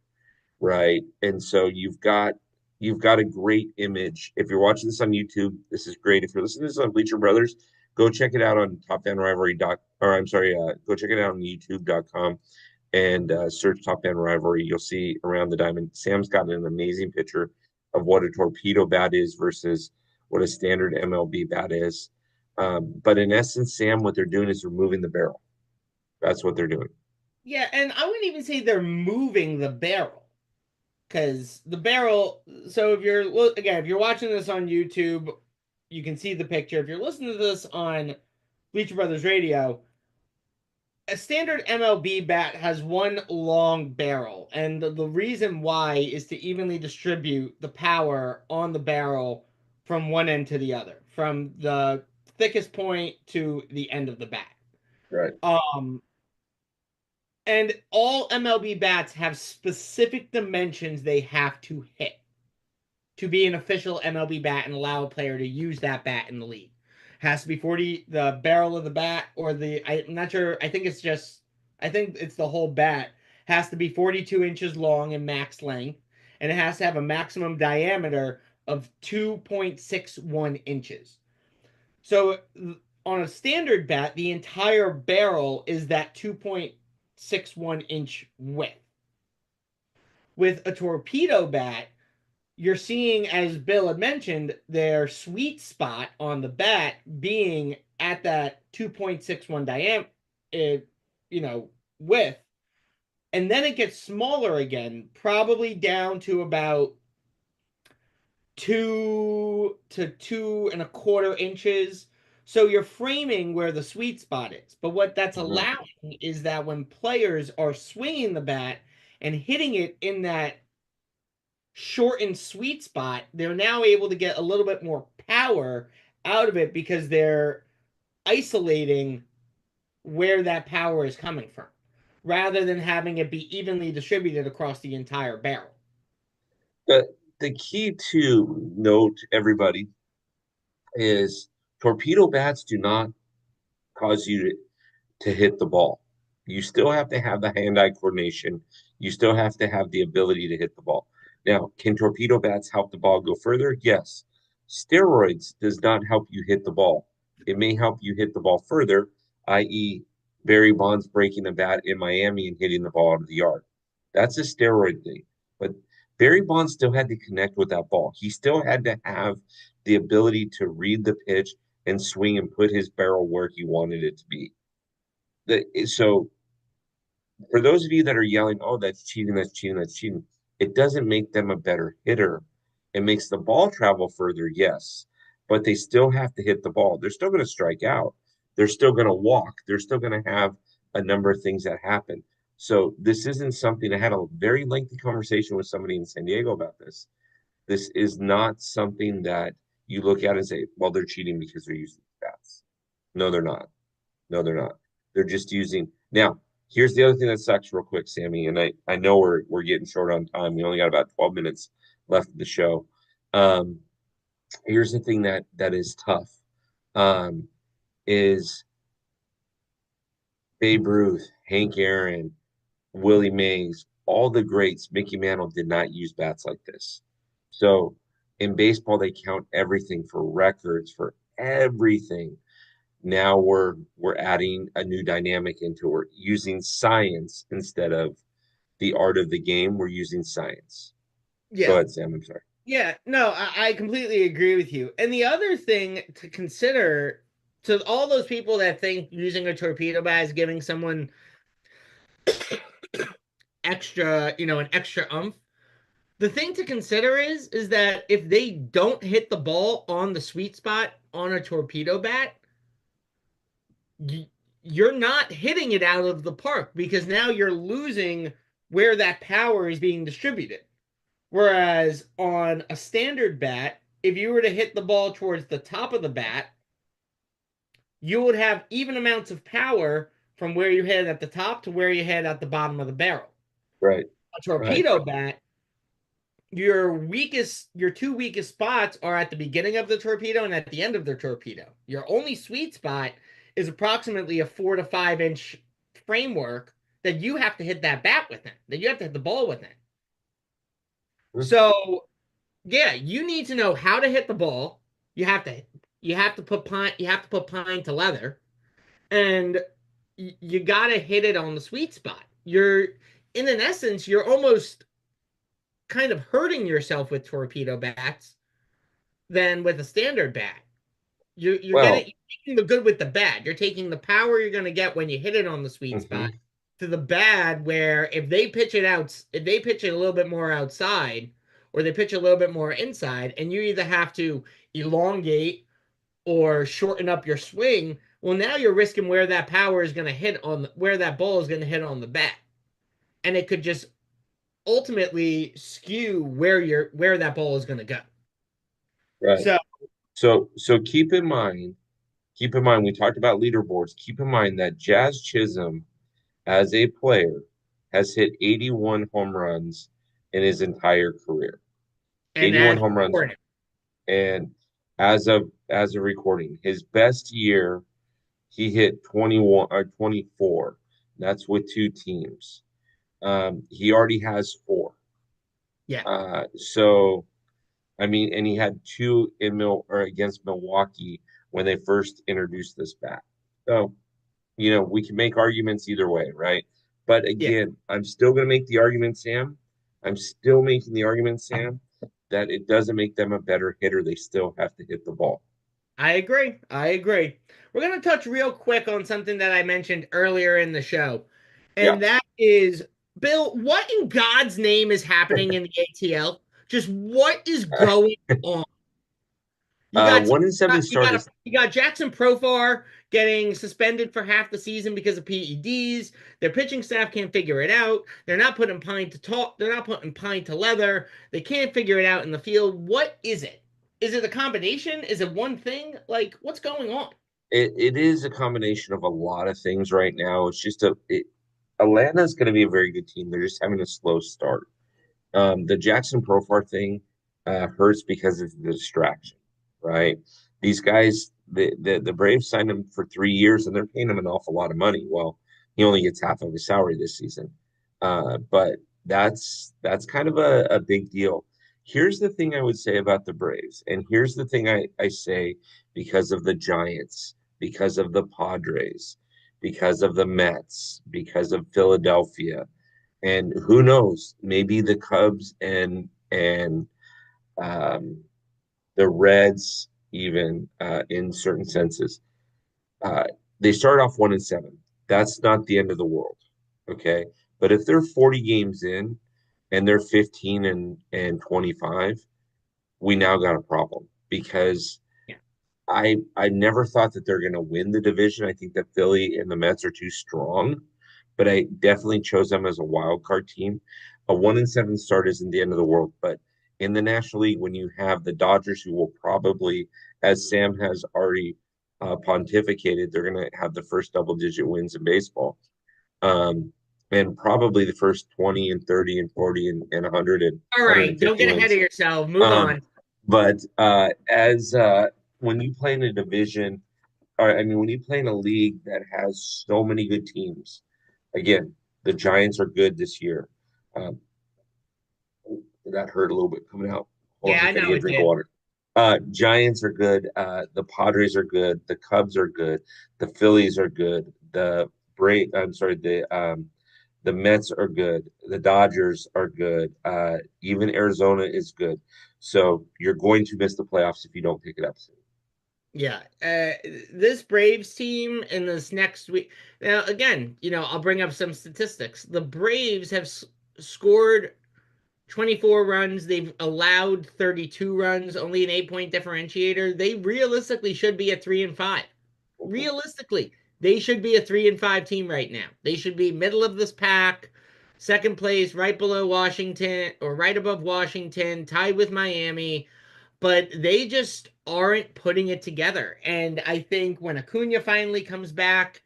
right? And so you've got a great image. If you're watching this on YouTube, this is great. If you're listening to this on Bleacher Brothers, go check it out on Top Fan Rivalry dot, or I'm sorry, go check it out on YouTube.com and search Top Fan Rivalry. You'll see around the diamond. Sam's got an amazing picture of what a torpedo bat is versus what a standard MLB bat is. But in essence, Sam, what they're doing is removing the barrel. That's what they're doing. Yeah, and I wouldn't even say they're moving the barrel. Because the barrel, so if you're watching this on YouTube, you can see the picture. If you're listening to this on Bleacher Brothers Radio, a standard MLB bat has one long barrel, and the reason why is to evenly distribute the power on the barrel from one end to the other, from the thickest point to the end of the bat. Right. Um, and all MLB bats have specific dimensions they have to hit to be an official MLB bat and allow a player to use that bat in the league. Has to be 40, the barrel of the bat, or I'm not sure. I think it's the whole bat. Has to be 42 inches long in max length, and it has to have a maximum diameter of 2.61 inches. So on a standard bat, the entire barrel is that 2.61 inch width. With a torpedo bat, you're seeing, as Bill had mentioned, their sweet spot on the bat being at that 2.61 diameter, you know, width. And then it gets smaller again, probably down to about 2 to 2.25 inches. So you're framing where the sweet spot is. But what that's Mhm. allowing is that when players are swinging the bat and hitting it in that shortened sweet spot, they're now able to get a little bit more power out of it because they're isolating where that power is coming from rather than having it be evenly distributed across the entire barrel. The key to note, everybody, is torpedo bats do not cause you to hit the ball. You still have to have the hand-eye coordination. You still have to have the ability to hit the ball. Now, can torpedo bats help the ball go further? Yes. Steroids does not help you hit the ball. It may help you hit the ball further, i.e., Barry Bonds breaking a bat in Miami and hitting the ball out of the yard. That's a steroid thing. But Barry Bonds still had to connect with that ball. He still had to have the ability to read the pitch and swing and put his barrel where he wanted it to be. So for those of you that are yelling, "Oh, that's cheating, that's cheating, that's cheating," it doesn't make them a better hitter. It makes the ball travel further, yes, but they still have to hit the ball. They're still going to strike out. They're still going to walk. They're still going to have a number of things that happen. So this isn't something. I had a very lengthy conversation with somebody in San Diego about this. This is not something that you look at and say, "Well, they're cheating because they're using stats." No, they're not. No, they're not. They're just using now. Here's the other thing that sucks real quick, Sammy, and I know we're getting short on time. We only got about 12 minutes left of the show. Um, Here's the thing that is tough. Um, is Babe Ruth, Hank Aaron, Willie Mays, all the greats, Mickey Mantle did not use bats like this. So in baseball, they count everything for records, for everything. Now we're adding a new dynamic into it. We're using science instead of the art of the game. We're using science. Go Yeah. ahead, Sam. I'm sorry. Yeah, no, I completely agree with you. And the other thing to consider to all those people that think using a torpedo bat is giving someone extra, an extra umph. The thing to consider is that if they don't hit the ball on the sweet spot on a torpedo bat, you, you're not hitting it out of the park because now you're losing where that power is being distributed. Whereas on a standard bat, if you were to hit the ball towards the top of the bat, you would have even amounts of power from where you hit at the top to where you hit at the bottom of the barrel. Right. A Right. torpedo bat, your two weakest spots are at the beginning of the torpedo and at the end of the torpedo. Your only sweet spot is approximately a 4 to 5 inch framework that you have to hit that bat within, that you have to hit the ball within. So yeah, you need to know how to hit the ball. You have to put pine to leather, and you got to hit it on the sweet spot. In an essence, you're almost kind of hurting yourself with torpedo bats than with a standard bat. Well, You're taking the good with the bad. You're taking the power you're going to get when you hit it on the sweet spot mhm. to the bad where if they pitch it a little bit more outside or they pitch a little bit more inside, and you either have to elongate or shorten up your swing, well, now you're risking where that power is going to hit where that ball is going to hit on the bat, and it could just ultimately skew where that ball is going to go. Right. So, So keep in mind, we talked about leaderboards. Keep in mind that Jazz Chisholm, as a player, has hit 81 home runs in his entire career. and 81 as home runs. recorded, And as of recording, his best year, he hit 21 or 24. That's with two teams. He already has four. yeah, So I mean, and he had two in Mil or against Milwaukee when they first introduced this bat. So, we can make arguments either way, right? But yeah. again, I'm still going to make the argument, Sam. I'm still making the argument, Sam, that it doesn't make them a better hitter. They still have to hit the ball. I agree. I agree. We're going to touch real quick on something that I mentioned earlier in the show, Yeah. and that is, Bill, what in God's name is happening in the ATL? Just what is going on? You got 1-7 start is you got Jackson Profar getting suspended for half the season because of PEDs. Their pitching staff can't figure it out. They're not putting pine to talk. They're not putting pine to leather. They can't figure it out in the field. What is it? Is it a combination? Is it one thing? Like, what's going on? it is a combination of a lot of things right now. It's just Atlanta's going to be a very good team. They're just having a slow start. The Jackson Profar thing hurts because it's the distraction, right? These guys, the Braves signed him for 3 years and they're paying him an awful lot of money. Well, he only gets half of his salary this season. But that's kind of a big deal. Here's the thing I would say about the Braves, and here's the thing I say because of the Giants, because of the Padres, because of the Mets, because of Philadelphia, and who knows, maybe the Cubs and um, the Reds, even in certain senses. Uh, they started off 1-7. That's not the end of the world. Okay. But if they're 40 games in and they're 15 and 25, we now got a problem because Yeah. I never thought that they're going to win the division. I think that Philly and the Mets are too strong, but I definitely chose them as a wild card team. A 1-7 start isn't the end of the world, but in the National League, when you have the Dodgers, who will probably, as Sam has already pontificated, they're going to have the first double-digit wins in baseball, um, and probably the first 20 and 30 and 40 and 100 and All right, don't 150 get ahead wins. of yourself. Move Um, on. but as when you play in a division, or I mean, when you play in a league that has so many good teams, again, the Giants are good this year. Um, that hurt a little bit coming out. Hold Yeah, on, I gotta know get a it drink of did. water. Giants are good. The Padres are good. The Cubs are good. The Phillies are good. I'm sorry, the Mets are good. The Dodgers are good. Even Arizona is good. So you're going to miss the playoffs if you don't pick it up soon. Yeah, this Braves team in this next week. Now, again, I'll bring up some statistics. The Braves have scored 24 runs. They've allowed 32 runs, only an 8-point differentiator. They realistically should be a 3-5. Mhm. Realistically, they should be a 3-5 team right now. They should be middle of this pack, second place, right below Washington or right above Washington, tied with Miami, but they just aren't putting it together. And I think when Acuna finally comes back,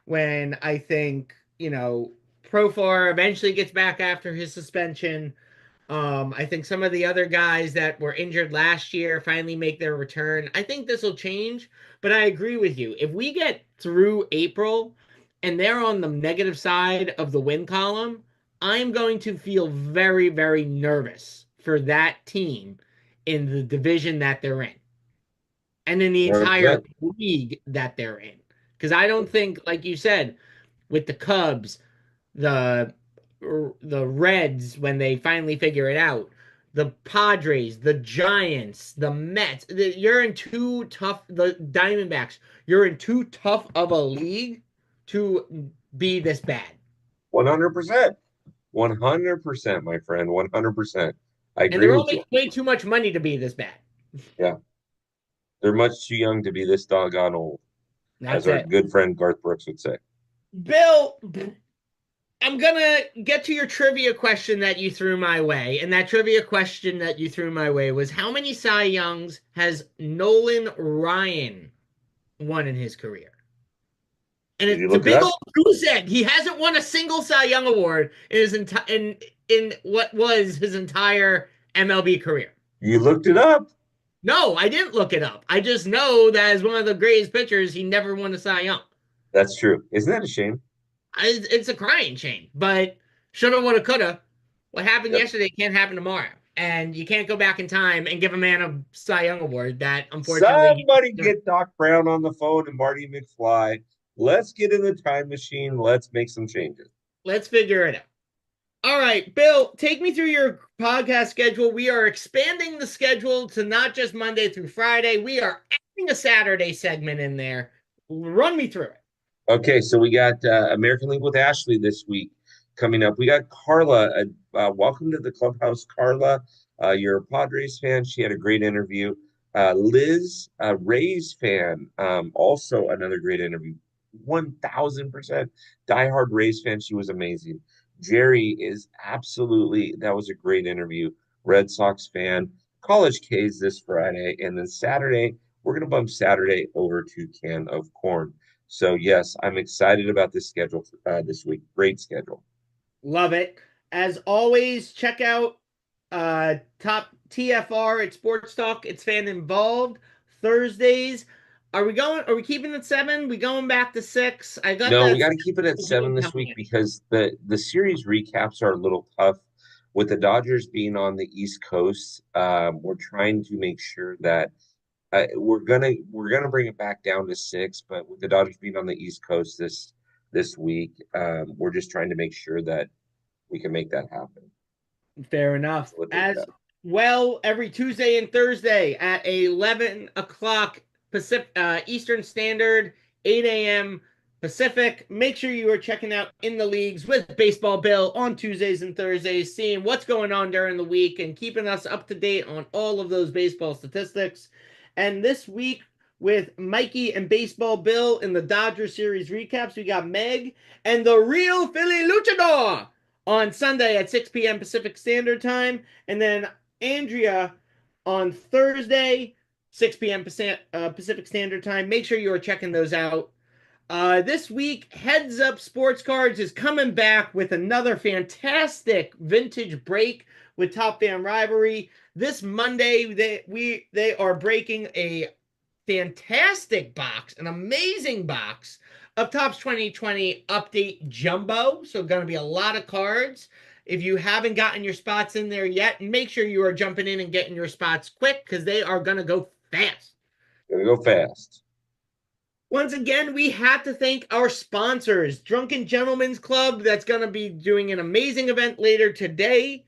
when I think, Profar eventually gets back after his suspension, I think some of the other guys that were injured last year finally make their return. I think this will change, but I agree with you. If we get through April and they're on the negative side of the win column, I'm going to feel very, very nervous for that team in the division that they're in and in the entire 100%. league that they're in. Because I don't think, like you said, with the Cubs, the the Reds when they finally figure it out, the Padres, the Giants, the Mets. You're in too tough. The Diamondbacks. You're in too tough of a league to be this bad. 100%. 100%, my friend. 100%. I And agree they're all with making you. way too much money to be this bad. Yeah. They're much too young to be this doggone old, as That's our it. good friend Garth Brooks would say. Bill, I'm gonna get to your trivia question that you threw my way, and that trivia question that you threw my way was how many Cy Youngs has Nolan Ryan won in his career? And Did you it's a look it big up? old goose egg. He hasn't won a single Cy Young award in his in what was his entire MLB career. You looked it up. No, I didn't look it up. I just know that as one of the greatest pitchers, he never won a Cy Young. That's true. Isn't that a shame? It's a crying shame, but shoulda, woulda, coulda. What happened Yep. yesterday can't happen tomorrow, and you can't go back in time and give a man a Cy Young award that unfortunately he Somebody deserved. get Doc Brown on the phone and Marty McFly. Let's get in the time machine. Let's make some changes. Let's figure it out. All right, Bill, take me through your podcast schedule. We are expanding the schedule to not just Monday through Friday. We are adding a Saturday segment in there. Run me through it. Okay, so we got American League with Ashley this week coming up. We got Carla. Welcome to the clubhouse, Carla. You're a Padres fan. She had a great interview. Liz, a Rays fan, also another great interview. 1000% diehard Rays fan. She was amazing. Jerry is absolutely, that was a great interview. Red Sox fan. College K's this Friday. And then Saturday, we're going to bump Saturday over to Can of Corn. So yes, I'm excited about this schedule this week. Great schedule. Love it. As always, check out top TFR at Sports Talk. It's fan involved Thursdays. Are we keeping it 7? We going back to 6? I got No, we that got to keep it at game 7 this coming week in. because the series recaps are a little tough. With the Dodgers being on the East Coast, we're trying to make sure that we're gonna bring it back down to 6. But with the Dodgers being on the East Coast this week, we're just trying to make sure that we can make that happen. Fair enough. We'll take As that. well, every Tuesday and Thursday at 11 o'clock Pacific, Eastern Standard, 8 a.m. Pacific. Make sure you are checking out In the Leagues with Baseball Bill on Tuesdays and Thursdays, seeing what's going on during the week and keeping us up to date on all of those baseball statistics. And this week, with Mikey and Baseball Bill in the Dodger series recaps, we got Meg and the real Philly Luchador on Sunday at 6 p.m. Pacific Standard Time, and then Andrea on Thursday, 6 p.m. Pacific Standard Time. Make sure you are checking those out. This week, Heads Up Sports Cards is coming back with another fantastic vintage break with Top Fan Rivalry. This Monday, they are breaking a fantastic box, an amazing box of Topps 2020 Update Jumbo. So, going to be a lot of cards. If you haven't gotten your spots in there yet, make sure you are jumping in and getting your spots quick because they are going to go fast. Gonna go fast. Once again, we have to thank our sponsors, Drunken Gentlemen's Club, that's going to be doing an amazing event later today.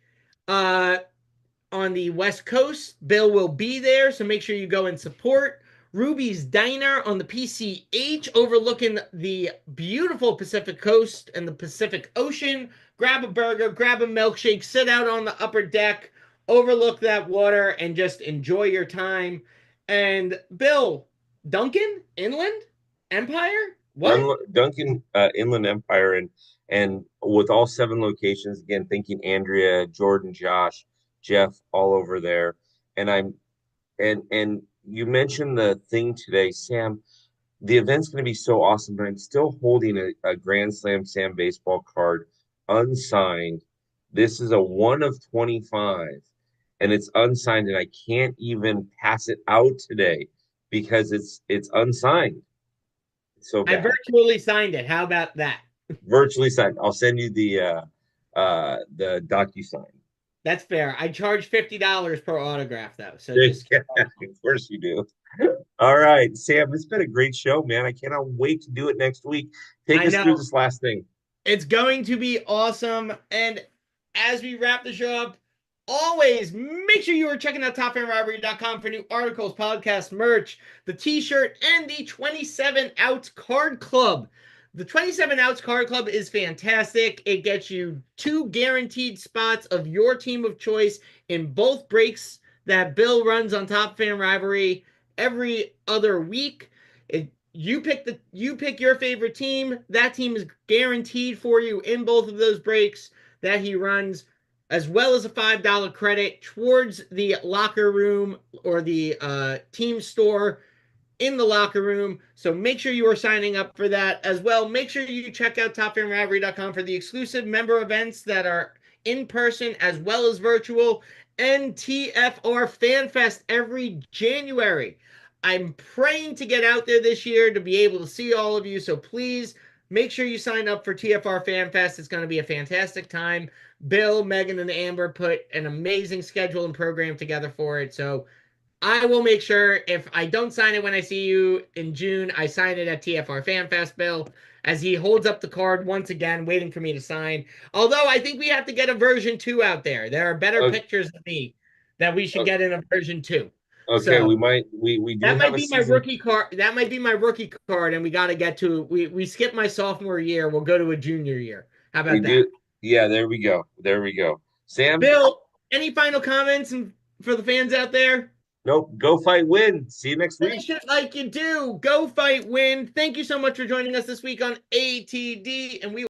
On the West Coast. Bill will be there, so make sure you go and support. Ruby's Diner on the PCH, overlooking the beautiful Pacific Coast and the Pacific Ocean. Grab a burger, grab a milkshake, sit out on the upper deck, overlook that water, and just enjoy your time. And Bill, Duncan, Inland, Empire? What? Duncan Inland Empire and with all 7 locations again, thanking Andrea, Jordan, Josh, Jeff, all over there. And I'm and you mentioned the thing today, Sam. The event's going to be so awesome, but I'm still holding a Grand Slam Sam baseball card unsigned. This is a 1 of 25, and it's unsigned, and I can't even pass it out today because it's unsigned. It's so I bad. virtually signed it. How about that? Virtually signed. I'll send you the DocuSign. That's fair. I charge $50 per autograph though, so just Yeah, of course you do. All right, Sam, it's been a great show, man. I cannot wait to do it next week. Take I us through know this last thing. it's going to be awesome. And as we wrap the show up, always make sure you are checking out topfanrivalry.com for new articles, podcasts, merch, the t-shirt, and the 27 Outs Card Club. The 27 Outs Card Club is fantastic. It gets you 2 guaranteed spots of your team of choice in both breaks that Bill runs on Top Fan Rivalry every other week. You pick your favorite team. That team is guaranteed for you in both of those breaks that he runs, as well as a $5 credit towards the locker room or the team store in the locker room. So make sure you are signing up for that as well. Make sure you check out topfanrivalry.com for the exclusive member events that are in person as well as virtual, and TFR Fan Fest every January. I'm praying to get out there this year to be able to see all of you. So please make sure you sign up for TFR Fan Fest. It's going to be a fantastic time. Bill, Megan, and Amber put an amazing schedule and program together for it. So I will make sure if I don't sign it when I see you in June, I sign it at TFR Fan Fest, Bill, as he holds up the card once again, waiting for me to sign. Although I think we have to get a version 2 out there. There are better Okay, pictures of me that we should get in a version 2. okay, So we do that have might a be my season. rookie card. That might be my rookie card, and we got to get to we skipped my sophomore year. We'll go to a junior year. How We about that, do. Yeah, there we go. There we go. Sam, Bill? Any final comments for the fans out there? nope. Go fight, win. See you next week. Finish it like you do. Go fight, win. Thank you so much for joining us this week on ATD, and we